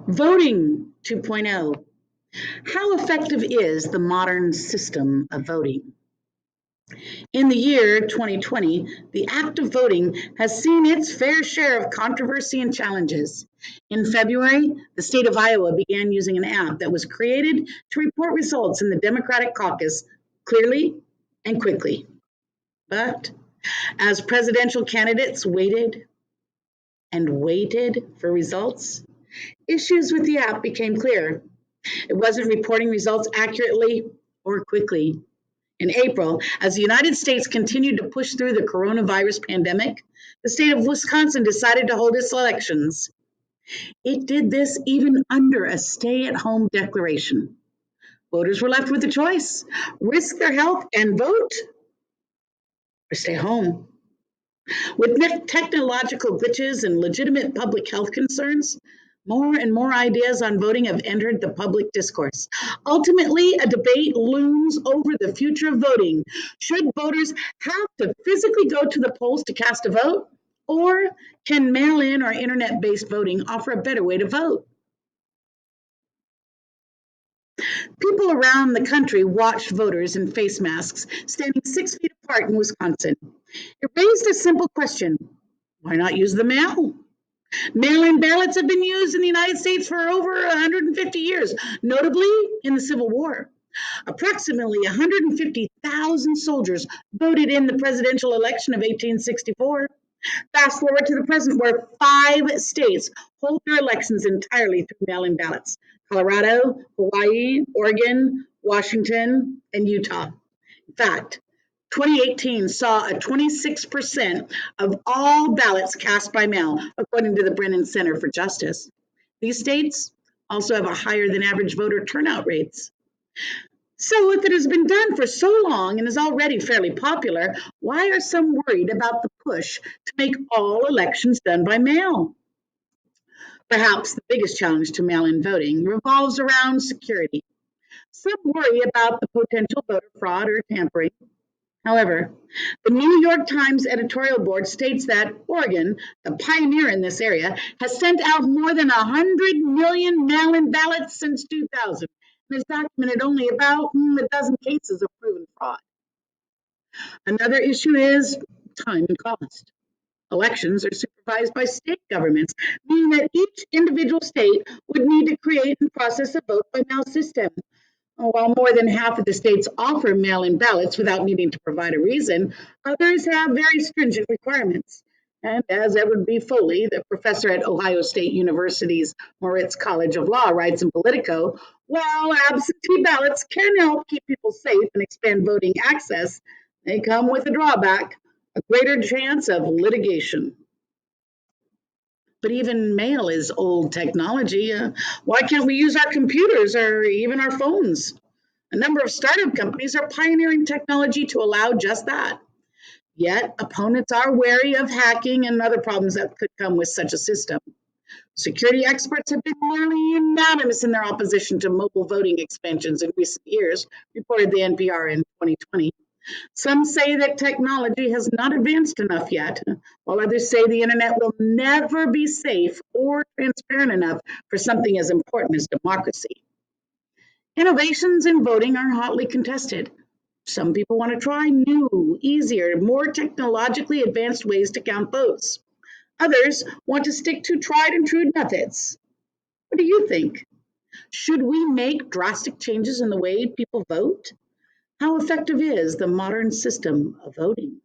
Voting 2.0. How effective is the modern system of voting? In the year 2020, the act of voting has seen its fair share of controversy and challenges. In February, the state of Iowa began using an app that was created to report results in the Democratic caucus clearly and quickly. But as presidential candidates waited and waited for results, issues with the app became clear. It wasn't reporting results accurately or quickly. In April, as the United States continued to push through the coronavirus pandemic, the state of Wisconsin decided to hold its elections. It did this even under a stay-at-home declaration. Voters were left with a choice: risk their health and vote, or stay home. With technological glitches and legitimate public health concerns, more and more ideas on voting have entered the public discourse. Ultimately, a debate looms over the future of voting. Should voters have to physically go to the polls to cast a vote? Or can mail-in or internet-based voting offer a better way to vote? People around the country watched voters in face masks standing 6 feet apart in Wisconsin. It raised a simple question: why not use the mail? Mail-in ballots have been used in the United States for over 150 years, notably in the Civil War. Approximately 150,000 soldiers voted in the presidential election of 1864. Fast forward to the present, where 5 states hold their elections entirely through mail-in ballots: Colorado, Hawaii, Oregon, Washington, and Utah. In fact, 2018 saw a 26% of all ballots cast by mail, according to the Brennan Center for Justice. These states also have a higher than average voter turnout rates. So if it has been done for so long and is already fairly popular, why are some worried about the push to make all elections done by mail? Perhaps the biggest challenge to mail-in voting revolves around security. Some worry about the potential voter fraud or tampering. However, the New York Times editorial board states that Oregon, the pioneer in this area, has sent out more than 100 million mail-in ballots since 2000 and has documented only about a dozen cases of proven fraud. Another issue is time and cost. Elections are supervised by state governments, meaning that each individual state would need to create and process a vote by mail system. While more than half of the states offer mail-in ballots without needing to provide a reason, others have very stringent requirements. And as Edward B. Foley, the professor at Ohio State University's Moritz College of Law, writes in Politico, while absentee ballots can help keep people safe and expand voting access, they come with a drawback: a greater chance of litigation. But even mail is old technology. Why can't we use our computers or even our phones? A number of startup companies are pioneering technology to allow just that. Yet, opponents are wary of hacking and other problems that could come with such a system. Security experts have been nearly unanimous in their opposition to mobile voting expansions in recent years, reported the NPR in 2020. Some say that technology has not advanced enough yet, while others say the internet will never be safe or transparent enough for something as important as democracy. Innovations in voting are hotly contested. Some people want to try new, easier, more technologically advanced ways to count votes. Others want to stick to tried and true methods. What do you think? Should we make drastic changes in the way people vote? How effective is the modern system of voting?